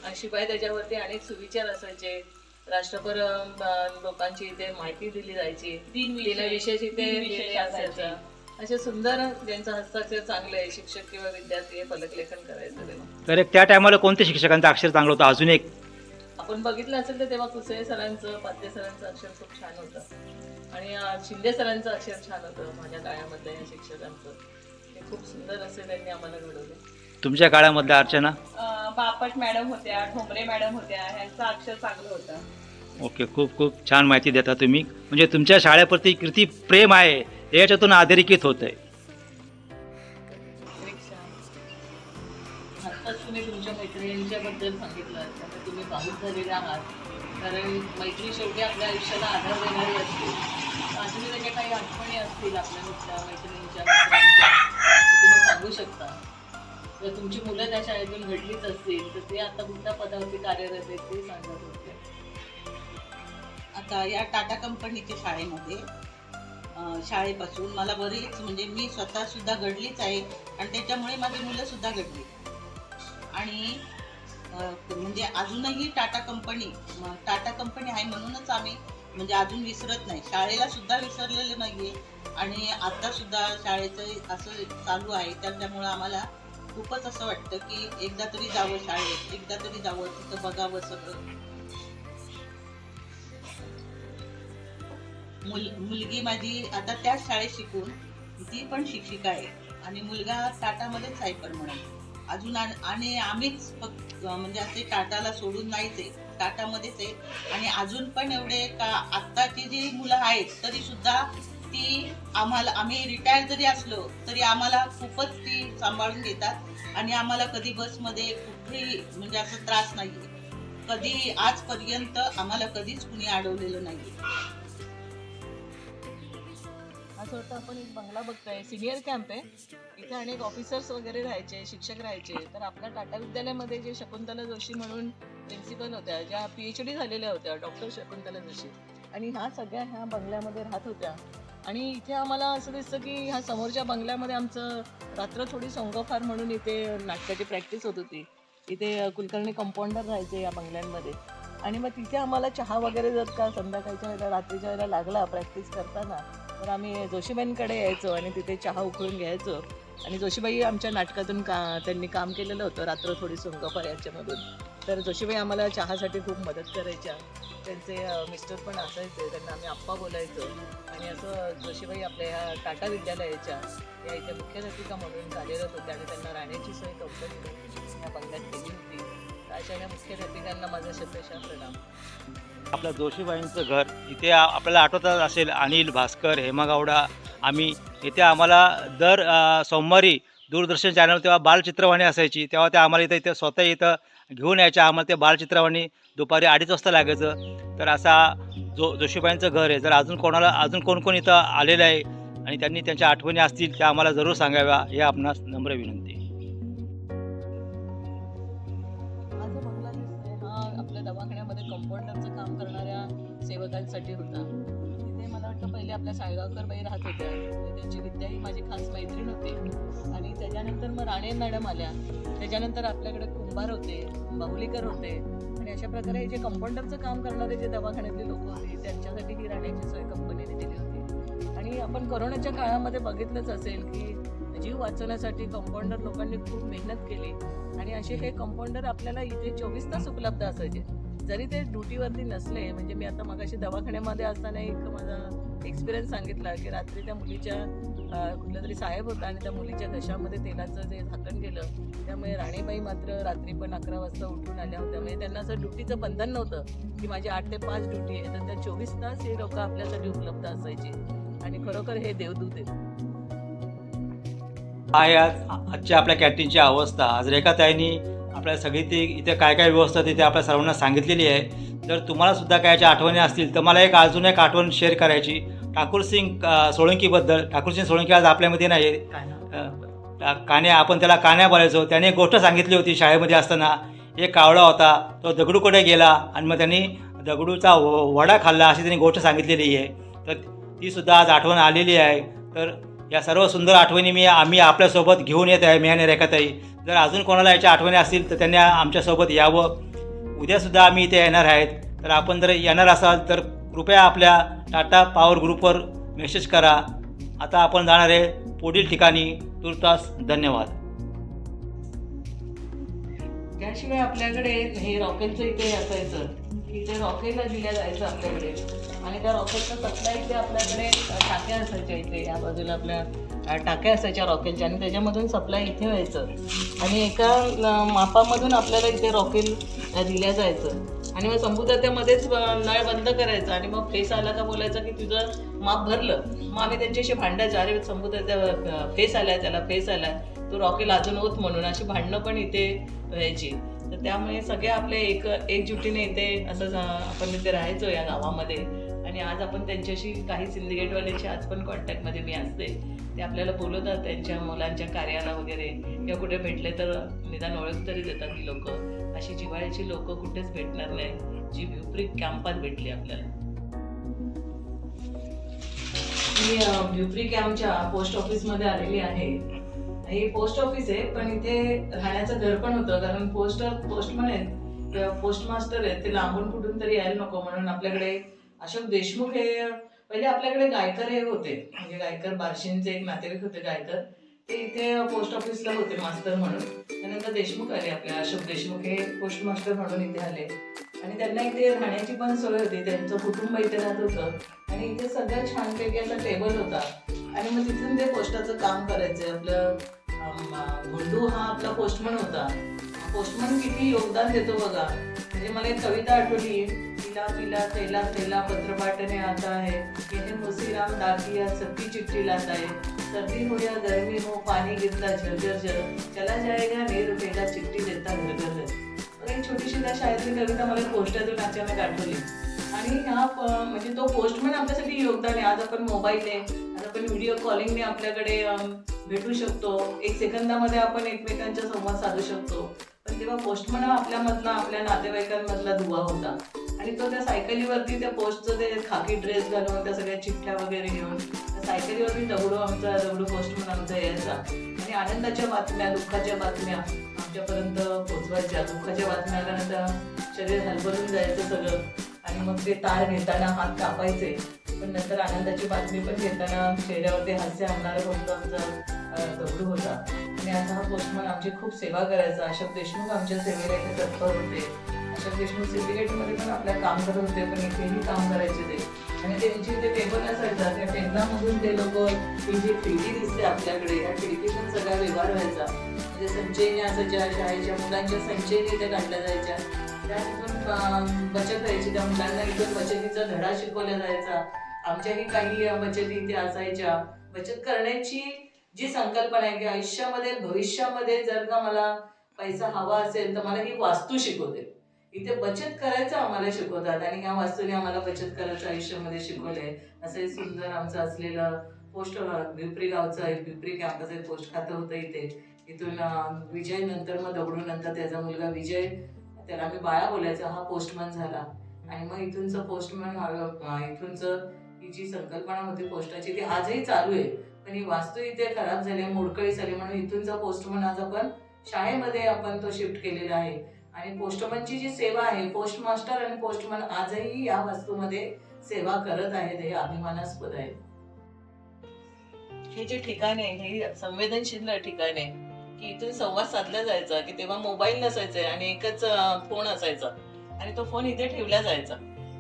आणि शिवाय त्याच्यावरती अनेक सुविचार असायचे. राष्ट्रपर लोकांची इथे माहिती दिली जायची. तीन विशेष इथे लिहिले असायचा. असे सुंदर ज्यांचं हस्ताक्षर चांगलं आहे, शिक्षक किंवा विद्यार्थी हे फलकलेखन करायचं तेव्हा. तर त्या टायमाला कोणत्या शिक्षकांचं अक्षर चांगलं होतं? अजून एक आपण बघितलं असेल तर तेव्हा कुसळे सरांचं, पाध्ये सरांचं अक्षर खूप छान होतं आणि शिंदे सरांचं अक्षर छान होतं माझ्या काळामधल्या या शिक्षकांचं. हे खूप सुंदर असे त्यांनी आम्हाला घडवले. तुमच्या काळामधल्या अर्चना? बापट मॅडम होत्या, ठोंबरे मॅडम होत्या, ह्यांचं अक्षर चांगलं होतं. ओके, खूप खूप छान माहिती देता तुम्ही. म्हणजे तुमच्या शाळेप्रती किती प्रेम आहे याच्यातून अधोरेखित होत आहे. आत्ताच तुम्ही तुमच्या मैत्रिणींच्याबद्दल सांगितलं, त्यामुळे तुम्ही भावूक झालेले आहात. कारण मैत्री शेवटी आपल्या आयुष्याला आधार देणारी असते. अजूनही त्याच्या काही आठवणी असतील आपल्या नुसत्या मैत्रिणींच्या, मित्रांच्या, तुम्ही सांगू शकता. जर तुमची मुलं त्या शाळेतून घडलीच असतील तर ते आता कुठल्या पदावरती कार्यरत आहेत ते सांगत होते. आता या टाटा कंपनीच्या शाळेमध्ये शाळेपासून मला बरीच म्हणजे मी स्वतः सुद्धा घडलीच आहे आणि त्याच्यामुळे माझी मुलं सुद्धा घडली. आणि म्हणजे अजूनही टाटा कंपनी आहे म्हणूनच आम्ही म्हणजे अजून विसरत नाही, शाळेला सुद्धा विसरलेलं नाहीये. आणि आता सुद्धा शाळेचं असं चालू आहे, त्याच्यामुळं आम्हाला खूपच असं वाटतं की एकदा तरी जावं शाळेत, एकदा तरी जावं, तिथं बघावं सगळं. मुलगी माझी आता त्याच शाळेत शिकून ती पण शिक्षिका आहे आणि मुलगा टाटामध्येच आहे परमनंट अजून. आणि आम्हीच फक्त म्हणजे असे टाटाला सोडून नाहीच आहे, टाटामध्येच आहे. आणि अजून पण एवढे का आत्ताची जी मुलं आहेत तरी सुद्धा ती आम्ही रिटायर जरी असलो तरी आम्हाला खूपच ती सांभाळून घेतात आणि आम्हाला कधी बसमध्ये कुठेही म्हणजे असं त्रास नाही, कधी आजपर्यंत आम्हाला कधीच कुणी अडवलेलं नाही. असं वाटतं आपण एक बंगला बघतोय, सिनियर कॅम्प आहे. इथे अनेक ऑफिसर्स वगैरे राहायचे, शिक्षक राहायचे. तर आपल्या टाटा विद्यालयामध्ये जे शकुंतला जोशी म्हणून प्रिन्सिपल होत्या, ज्या PhD झालेल्या होत्या, डॉक्टर शकुंतला जोशी, आणि ह्या सगळ्या ह्या बंगल्यामध्ये राहत होत्या. आणि इथे आम्हाला असं दिसतं की ह्या समोरच्या बंगल्यामध्ये आमचं रात्र थोडी सोंगफार म्हणून इथे नाटकाची प्रॅक्टिस होत होती. इथे कुलकर्णी कंपाऊंडर राहायचे या बंगल्यांमध्ये. आणि मग तिथे आम्हाला चहा वगैरे जर का संध्याकाळच्या वेळेला, रात्रीच्या वेळेला लागला प्रॅक्टिस करताना, तर आम्ही जोशीबाईंकडे यायचो आणि तिथे चहा उकळून घ्यायचो. आणि जोशीबाई आमच्या नाटकातून त्यांनी काम केलेलं होतं रात्र थोडी सोंगफार याच्यामधून. तर जोशीबाई आम्हाला चहासाठी खूप मदत करायच्या. त्यांचे मिस्टर पण असायचे, त्यांना आम्ही आप्पा बोलायचो. आणि असं जोशीबाई आपल्या ह्या टाटा विद्यालयाच्या या इथे मुख्याध्यापिका म्हणून कार्यरत होत्या आणि त्यांना राहण्याची सोय कंपनीने या बंगल्यात केली होती. तर अशा ह्या मुख्याध्यापिकांना माझा शतशः प्रणाम. आपलं जोशीबाईंचं घर इथे आपल्याला आठवत असेल, अनिल, भास्कर, हेमा गावडा. आम्ही इथे आम्हाला दर सोमवारी दूरदर्शन चॅनल तेव्हा बालचित्रवाणी असायची, तेव्हा ते आम्हाला इथं स्वतः इथं घेऊन यायच्या. आम्हाला ते बालचित्रवाणी दुपारी 2:30 वाजता लागायचं. तर असा जोशीबाईंचं घर आहे. जर अजून कोण इथं आलेलं आहे आणि त्यांनी त्यांच्या आठवणी असतील त्या आम्हाला जरूर सांगाव्या, हे आपणास नम्र विनंती. माझा बंगला दिसतोय हा आपल्या दवाखान्यामध्ये कंपाऊंडरचं काम करणाऱ्या सेवकांसाठी होता. तिथे मला वाटतं पहिले आपल्या साळगावकर बाई राहत होत्या. त्यांची विद्या ही माझी खास मैत्रीण होती. आणि त्याच्यानंतर मग राणे मॅडम आल्या. त्याच्यानंतर आपल्याकडे कुंभार होते, बाहुलीकर होते. आणि अशा प्रकारे जे कंपाऊंडरचं काम करणारे जे दवाखान्यातले लोक होते त्यांच्यासाठी ही राहण्याची सोय कंपनीने दिली होती. आणि आपण कोरोनाच्या काळामध्ये बघितलंच असेल की जीव वाचवण्यासाठी कंपाऊंडर लोकांनी खूप मेहनत केली. आणि असे हे कंपाऊंडर आपल्याला इथे 24 तास उपलब्ध असायचे, जरी ते ड्युटीवरती नसले. म्हणजे मी आता मगाशी दवाखान्यामध्ये असताना एक माझा एक्सपिरियन्स सांगितला की रात्री त्या मुलीच्या कुठला तरी साहेब होता आणि त्या मुलीच्या घशामध्ये तेलाचं जे झाकण गेलं, त्यामुळे राणेबाई मात्र रात्री पण 11 वाजता उठून आल्या होत्या. म्हणजे त्यांना असं ड्युटीचं बंधन नव्हतं की माझी 8 ते 5 ड्युटी आहे, तर त्या 24 तास हे लोक आपल्यासाठी उपलब्ध असायची. आणि खरोखर हे देवदूत आहेत. आहे आजची आपल्या कॅन्टीनची अवस्था. आज रेखाताईंनी आपल्याला सगळी ती इथे काय काय व्यवस्था तिथे आपल्या सर्वांना सांगितलेली आहे. जर तुम्हालासुद्धा काय याच्या आठवणी असतील तर मला अजून एक आठवण शेअर करायची ठाकूरसिंग सोळंकीबद्दल. ठाकूरसिंग सोळंकी आज आपल्यामध्ये नाही आहे. कान्या, आपण त्याला कान्या बोलायचो. त्याने एक गोष्ट सांगितली होती शाळेमध्ये असताना. एक कावळा होता, तो दगडूकडे गेला आणि मग त्यांनी दगडूचा वडा खाल्ला, अशी त्यांनी गोष्ट सांगितलेली आहे. तर तीसुद्धा आज आठवण आलेली आहे. तर या सर्व सुंदर आठवणी आम्ही आपल्यासोबत घेऊन येत आहे, मी आणि रेखाताई. जर अजून कोणाला याच्या आठवणी असतील तर त्यांनी आमच्यासोबत यावं. उद्यासुद्धा आम्ही इथे येणार आहेत. तर आपण जर येणार असाल तर कृपया आपल्या टाटा पॉवर ग्रुपवर मेसेज करा. आता आपण जाणार आहे पुढील ठिकाणी. तुर्तास धन्यवाद. त्याशिवाय आपल्याकडे हे रॉकेलचं इथे असायचं, इथे रॉकेलला दिल्या जायचं आपल्याकडे. आणि त्या रॉकेलचा सप्लाय इथे आपल्याकडे टाक्या असायच्या, इथे या बाजूला आपल्या टाक्या असायच्या रॉकेलच्या, आणि त्याच्यामधून सप्लाय इथे व्हायचं. आणि एका मापामधून आपल्याला इथे रॉकेल दिल्या जायचं. आणि मग संबुदात्यामध्येच नळ बंद करायचं आणि मग फेस आला का बोलायचं की तुझं माप भरलं. मग आम्ही त्यांच्याशी भांडायचं, अरे संबुदात्या फेस आलाय, त्याला फेस आलाय, तो रॉकेल अजून होत म्हणून. अशी भांडणं पण इथे व्हायची. तर त्यामुळे सगळे आपले एकजुटीने इथे असं आपण इथे राहायचो या गावामध्ये. आणि आज आपण त्यांच्याशी काही सिंडिकेटवाल्यांशी आज पण कॉन्टॅक्टमध्ये मी असते. ते आपल्याला बोलवतात त्यांच्या मुलांच्या कार्याला वगैरे, किंवा कुठे भेटले तर निदान ओळख तरी देतात. ही लोक अशी जिव्हाळ्याची लोक कुठेच भेटणार नाही, जी भ्युप्री कॅम्पात भेटली आपल्याला. मी भ्युप्री कॅम्पच्या पोस्ट ऑफिसमध्ये आलेली आहे. हे पोस्ट ऑफिस आहे, पण इथे राहण्याचं घर पण होतं, कारण पोस्टमन आहेत किंवा पोस्ट मास्टर आहेत, ते लांबून कुठून तरी यायला नको म्हणून आपल्याकडे अशोक देशमुख हे पहिले आपल्याकडे गायकर हे होते, म्हणजे गायकर बार्शींचे एक नातेवाईक होते गायकर, ते इथे पोस्ट ऑफिसला होते मास्तर म्हणून. त्यानंतर देशमुख आले, आपले अशोक देशमुख हे पोस्ट मास्टर म्हणून इथे आले. आणि त्यांना इथे राहण्याची पण सोय होती, त्यांचं कुटुंब इथे राहत होतं. आणि इथे सगळ्यात छानपैकी असा टेबल होता. आणि मग तिथून ते पोस्टाचं काम करायचं. आपलं भोंडू हा आपला पोस्टमन होता. पोस्टमन किती योगदान देतो बघा. म्हणजे मला एक कविता आठवली, पिला पिला थैला थैला पत्र बांटने आता है, ये मुसीराम डाकिया सबकी चिट्ठी लाता है, सर्दी हो या गर्मी हो पानी गिरता झरझर झर, चला जाएगा नीर उठेगा चिट्ठी देता घर घर घर. एक छोटीशी त्या शाळेतली कविता मला पोस्टातून अचानक आठवली. आणि हा म्हणजे तो पोस्टमन आपल्यासाठी योगदान आहे. आज आपण मोबाईल आहे, आज आपण व्हिडिओ कॉलिंगने आपल्याकडे भेटू शकतो, 1 सेकंदामध्ये आपण एकमेकांच्या संवाद साधू शकतो. पण तेव्हा पोस्टमन हा आपल्यामधला, आपल्या नातेवाईकांमधला दुवा होता. आणि तो त्या सायकलीवरती त्या पोस्टचं ते खाकी ड्रेस घालून त्या सगळ्या चिठ्ठ्या वगैरे घेऊन त्या सायकलीवरती दगडू पोस्टमन आमचा यायचा. आणि आनंदाच्या बातम्या, दुःखाच्या बातम्या आमच्यापर्यंत पोचवायच्या. दुःखाच्या बातम्या आल्यानंतर शरीर हलबलून जायचं सगळं. आणि मग ते तार घेताना हात कापायचे. पण नंतर आनंदाची बातमी पण घेताना चेहऱ्यावरती हास्य आणणारा फक्त आमचा दगडू होता. आणि आता हा पोस्टमन आमची खूप सेवा करायचा. अशोक देशमुख आमच्या सेवेला इथे तत्पर होते. अशोक देशमुख सिंडिकेटमध्ये पण आपल्या काम करत होते, पण इथेही काम करायचे ते. आणि त्यांची ते टेबल असायचा, त्या टेबलामधून ते लोक, ही जी खिडकी दिसते आपल्याकडे, या खिडकीतून सगळा व्यवहार व्हायचा. म्हणजे संचयनी असायच्या, शाळेच्या मुलांच्या संचयनी इथे काढल्या जायच्या, त्यातून बचत व्हायची. त्या मुलांना इथून बचतीचा धडा शिकवला जायचा. आमच्याही काही बचती इथे असायच्या. बचत करण्याची जी संकल्पना आहे की आयुष्यामध्ये भविष्यामध्ये जर का मला पैसा हवा असेल तर मला ही वास्तू शिकवते. इथे बचत करायचं आम्हाला शिकवतात आणि ह्या वास्तूने आम्हाला बचत करायचं आयुष्यामध्ये शिकवलंय. असं एक सुंदर आमचं असलेलं पोस्ट भ्युप्री गावचं एक भ्युप्री कॅम्पचं पोस्ट खातं होतं इथे. इथून विजय नंतर मग दगडू नंतर त्याचा मुलगा विजय, त्याला आम्ही बाळा बोलायचा, हा पोस्टमन झाला. आणि मग इथूनचं पोस्टमन इथूनचं ही जी संकल्पना होती पोस्टाची ती आजही चालू आहे. पण ही वास्तू इथे खराब झाली, मोडकळी झाली, म्हणून इथूनचा पोस्टमन आज आपण शाळेमध्ये आपण तो शिफ्ट केलेला आहे. आणि पोस्टमनची जी सेवा आहे, पोस्ट मास्टर आणि पोस्टमन आजही या वास्तूमध्ये सेवा करत आहेत. हे अभिमानास्पद आहे. हे जे ठिकाण आहे हे संवेदनशील ठिकाण आहे की इथून संवाद साधला जायचा. की तेव्हा मोबाईल नसायचे आणि एकच फोन असायचा आणि तो फोन इथे ठेवला जायचा.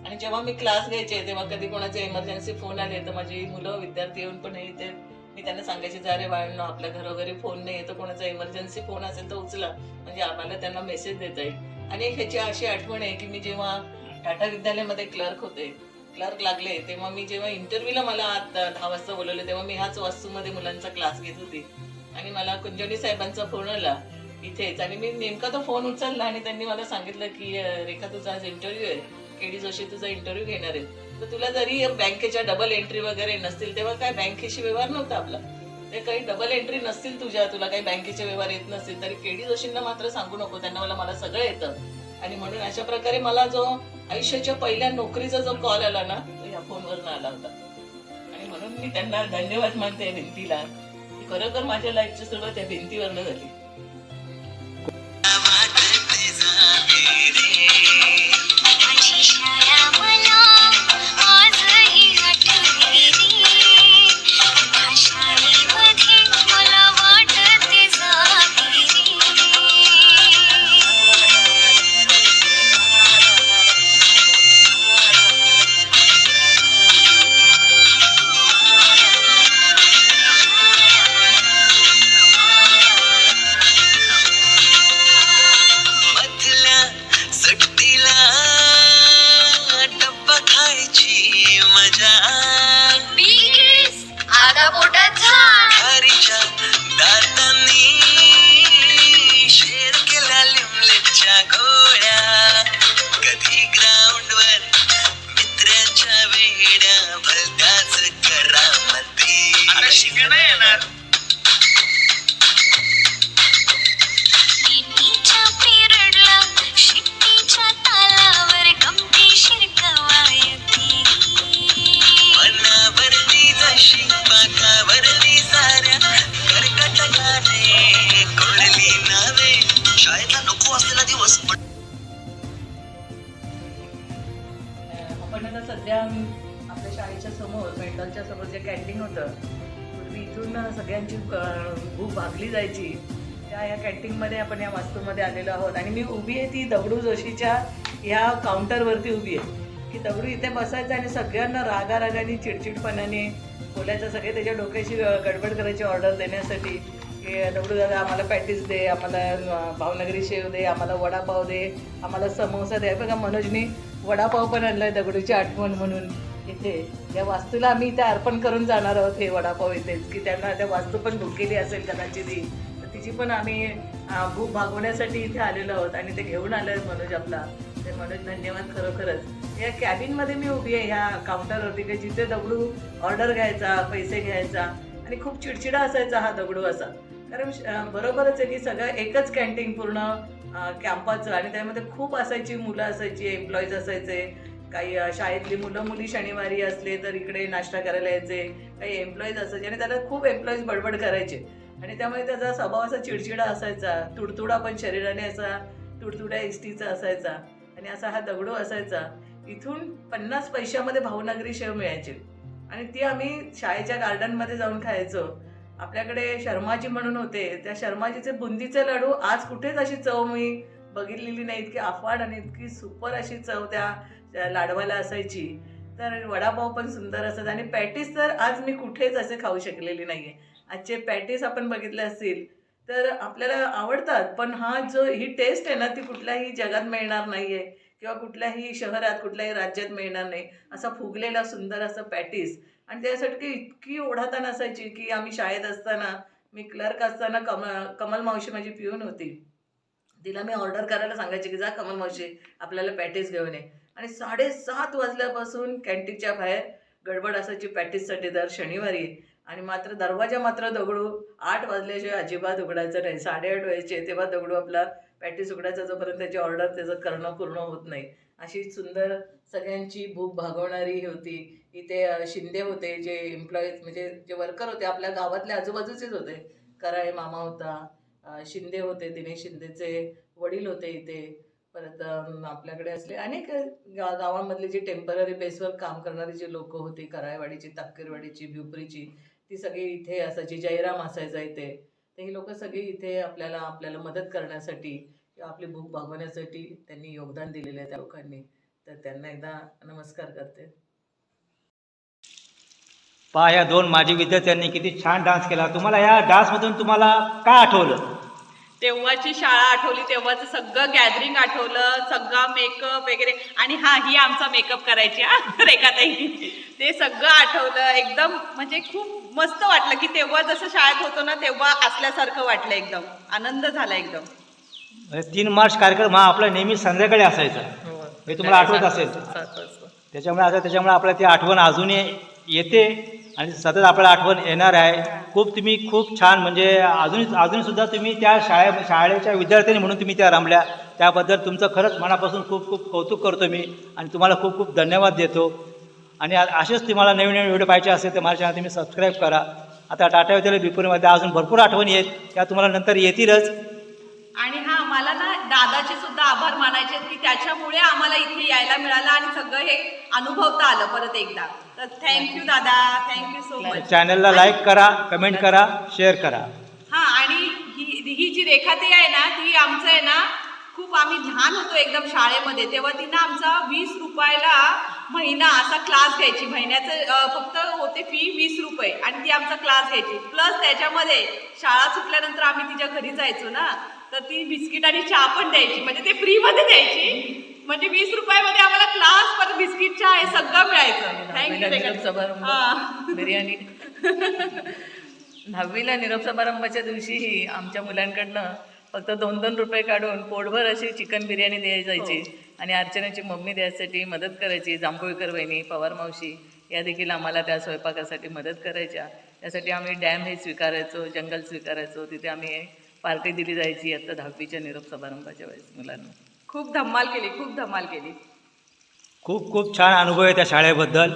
आणि जेव्हा मी क्लास घ्यायचे तेव्हा कधी कोणाचे इमर्जन्सी फोन आले तर माझी मुलं विद्यार्थी येऊन पण इथे मी त्यांना सांगायचे, जा रे बाळांनो, आपल्या घरोघरी फोन नाही येतो, कोणाचा इमर्जन्सी फोन असेल तर उचला, म्हणजे आम्हाला त्यांना मेसेज देता येईल. आणि ह्याची अशी आठवण आहे की मी जेव्हा टाटा विद्यालयामध्ये क्लर्क लागले तेव्हा मी जेव्हा इंटरव्ह्यूला मला 10 वाजता बोलवलं तेव्हा मी ह्याच वास्तूमध्ये मुलांचा क्लास घेत होती. आणि मला कुंजवणी साहेबांचा फोन आला इथेच आणि मी नेमका तो फोन उचलला आणि त्यांनी मला सांगितलं की रेखा तुझा आज इंटरव्ह्यू आहे, केडी जोशी तुझा इंटरव्ह्यू घेणार आहे, तर तुला जरी बँकेच्या डबल एंट्री वगैरे नसतील, तेव्हा काय बँकेशी व्यवहार नव्हता आपला, ते काही डबल एंट्री नसतील तुझ्या, तुला काही बँकेचे व्यवहार येत नसतील तरी केडी जोशींना मात्र सांगू नको, त्यांना मला सगळं येतं. आणि म्हणून अशा प्रकारे मला जो आयुष्याच्या पहिल्या नोकरीचा जो कॉल आला ना तो या फोनवरनं आला होता. आणि म्हणून मी त्यांना धन्यवाद मानते भिंतीला. खरोखर माझ्या लाईफची सुरुवात त्या भिंतीवरनं झाली. आपण आता सध्या आपल्या शाळेच्या समोर मेंढलच्या समोर जे कॅन्टीन होतं, पूर्वी इथून सगळ्यांची भूक भागली जायची. या कॅन्टीनमध्ये आपण या वास्तूमध्ये आलेलो आहोत आणि मी उभी आहे ती दगडू जोशीच्या या काउंटरवरती उभी आहे की दगडू इथे बसायचं आणि सगळ्यांना रागारागाने चिडचिडपणाने बोलायचं, सगळे त्याच्या डोक्याची गडबड करायची ऑर्डर देण्यासाठी की दगडू दादा आम्हाला पॅटीस दे, आम्हाला भावनगरी शेव दे, आम्हाला वडापाव दे, आम्हाला समोसा दे. बघा मनोजनी वडापाव पण आणलाय दगडूची आठवण म्हणून. इथे या वास्तूला आम्ही इथे अर्पण करून जाणार आहोत हे वडापाव इथेच, की त्यांना त्या वास्तू पण भुकेली असेल कदाचित ही, तर तिची पण आम्ही भूक भागवण्यासाठी इथे आलेलो आहोत आणि ते घेऊन आलं आहे मनोज आपला. ते मनोज धन्यवाद खरोखरच. या कॅबिनमध्ये मी उभी आहे ह्या काउंटरवरती की जिथे दगडू ऑर्डर घ्यायचा, पैसे घ्यायचा आणि खूप चिडचिडा असायचा हा दगडू असा. कारण बरोबरच आहे की सगळं एकच कॅन्टीन पूर्ण कॅम्पाचं आणि त्यामध्ये खूप असायची मुलं असायची, एम्प्लॉईज असायचे. काही शाळेतली मुलं मुली शनिवारी असले तर इकडे नाश्ता करायला यायचे, काही एम्प्लॉईज असायचे आणि त्याला खूप एम्प्लॉईज बडबड करायचे आणि त्यामुळे त्याचा स्वभाव असा चिडचिडा असायचा, तुडतुडा पण शरीराने असा तुडतुड्या इष्टीचा असायचा आणि असा हा दगडू असायचा. इथून 50 पैशामध्ये भावनगरी शेव मिळायचे आणि ती आम्ही शाळेच्या गार्डनमध्ये जाऊन खायचो. आपल्याकडे शर्माजी म्हणून होते, त्या शर्माजीचे बुंदीचे लाडू आज कुठेच अशी चव मी बघितलेली नाही. इतकी अफाट आणि इतकी सुपर अशी चव त्या लाडवाला असायची. तर वडापाव पण सुंदर असायचा आणि पॅटीस तर आज मी कुठेच असे खाऊ शकलेली नाही आहे. आजचे पॅटीस आपण बघितले असतील तर आपल्याला आवडतात, पण ही टेस्ट आहे ना ती कुठल्याही जगात मिळणार नाही आहे किंवा कुठल्याही शहरात कुठल्याही राज्यात मिळणार नाही. असा फुगलेला सुंदर असं पॅटीस आणि त्यासाठी इतकी ओढाताण असायची की आम्ही शाळेत असताना, मी क्लर्क असताना कमल मावशी माझी पिऊन होती, तिला मी ऑर्डर करायला सांगायची की जा कमल मावशी आपल्याला पॅटीस घेऊन ये. आणि 7:30 वाजल्यापासून कॅन्टीनच्या बाहेर गडबड असायची पॅटीससाठी दर शनिवारी. आणि मात्र दरवाजा मात्र दगडू 8 वाजल्याशिवाय अजिबात उघडायचं नाही. 8:30 व्हायचे तेव्हा दगडू आपला पॅटीस उघडायचा, जोपर्यंत त्याची ऑर्डर त्याचं करणं पूर्ण होत नाही. अशी सुंदर सगळ्यांची भूक भागवणारी होती. इथे शिंदे होते जे एम्प्लॉईज म्हणजे जे वर्कर होते आपल्या गावातले आजूबाजूचेच होते. कराळे मामा होता, शिंदे होते, दिनेश शिंदेचे वडील होते इथे. परत आपल्याकडे असले अनेक गावामधले जे टेम्पररी बेसवर काम करणारी जे लोक होती, कराळेवाडीची, तापकीरवाडीची, भिवपुरीची, ती सगळी इथे असायची. जयराम असायचा इथे. तर ही लोक सगळी इथे आपल्याला मदत करण्यासाठी किंवा आपली भूक भागवण्यासाठी त्यांनी योगदान दिलेलं आहे त्या लोकांनी. तर त्यांना एकदा नमस्कार करते. पहा या 2 माजी विद्यार्थ्यांनी किती छान डान्स केला. तुम्हाला या डान्समधून तुम्हाला काय आठवलं? तेव्हाची शाळा आठवली, तेव्हाचं सगळं गॅदरिंग आठवलं, सगळा मेकअप वगैरे. आणि ही आमचा मेकअप करायची रेखाताई, ते सगळं आठवलं. एकदम म्हणजे खूप मस्त वाटलं की तेव्हा जसं शाळेत होतो ना तेव्हा असल्यासारखं वाटलं. एकदम आनंद झाला एकदम. 3 मार्च कार्यक्रम हा आपला नेहमी संध्याकाळी असायचा, हे तुम्हाला आठवत असेल. त्याच्यामुळे आपल्याला ती आठवण अजूनही येते आणि सतत आपल्याला आठवण येणार आहे. तुम्ही खूप छान म्हणजे अजूनसुद्धा तुम्ही त्या शाळेच्या विद्यार्थ्यांनी म्हणून तुम्ही त्या रमल्या, त्याबद्दल तुमचं खरंच मनापासून खूप खूप कौतुक करतो मी आणि तुम्हाला खूप खूप धन्यवाद देतो. आणि असेच तुम्हाला नवीन नवीन व्हिडिओ पाहिजे असेल तर माझ्या चॅनल तुम्ही सबस्क्राईब करा. आता टाटा विद्यालय बिरपूरमध्ये अजून भरपूर आठवणी आहेत, त्या तुम्हाला नंतर येतीलच. आणि हा मला ना दादाचे सुद्धा आभार मानायचे आहेत की त्याच्यामुळे आम्हाला इथे यायला मिळालं आणि सगळं हे अनुभवता आलं परत एकदा. तर थँक्यू दादा, थँक्यू सो मच. चॅनलला लाईक करा, कमेंट करा, शेअर करा. हा आणि ही जी रेखाताई आहे ना, ती आमचं आहे ना, खूप आम्ही लहान होतो एकदम शाळेमध्ये, तेव्हा ती ना आमचा 20 रुपयाला महिना असा क्लास घ्यायची. महिन्याचं फक्त होते फी 20 रुपये आणि ती आमचा क्लास घ्यायची. प्लस त्याच्यामध्ये शाळा सुटल्यानंतर आम्ही तिच्या घरी जायचो ना, तर ती बिस्किट आणि चहा पण द्यायची, म्हणजे ते फ्रीमध्ये द्यायची. म्हणजे 20 रुपयामध्ये आम्हाला क्लास परत बिस्किट चहा हे सगळं मिळायचं. थँक्यू. बिर्याणी 10वीला निरोप समारंभाच्या दिवशी आमच्या मुलांकडनं फक्त 2-2 रुपये काढून पोटभर अशी चिकन बिर्याणी द्यायला जायची. आणि अर्चनाची मम्मी द्यायसाठी मदत करायची. जांभूळकर वहिनी, पवार मावशी या देखील आम्हाला त्या स्वयंपाकासाठी मदत करायच्या. त्यासाठी आम्ही डॅम हे स्वीकारायचो, जंगल स्वीकारायचो. तिथे आम्ही पार्टी दिली जायची आता 10वीच्या निरोप समारंभाच्या वेळेस मुलांना. खूप धमाल केली, खूप धमाल केली. खूप खूप छान अनुभव आहे त्या शाळेबद्दल.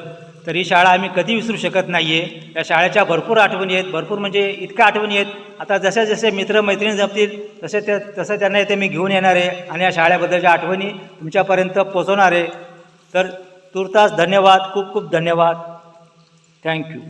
तर ही शाळा आम्ही कधी विसरू शकत नाही आहे. या शाळेच्या भरपूर आठवणी आहेत, भरपूर म्हणजे इतक्या आठवणी आहेत. आता जसे जसे मित्रमैत्रिणी जपतील तसं त्यांना इथे मी घेऊन येणार आहे आणि या शाळेबद्दलच्या आठवणी तुमच्यापर्यंत पोचवणार आहे. तर तुर्तास धन्यवाद, खूप खूप धन्यवाद. थँक्यू.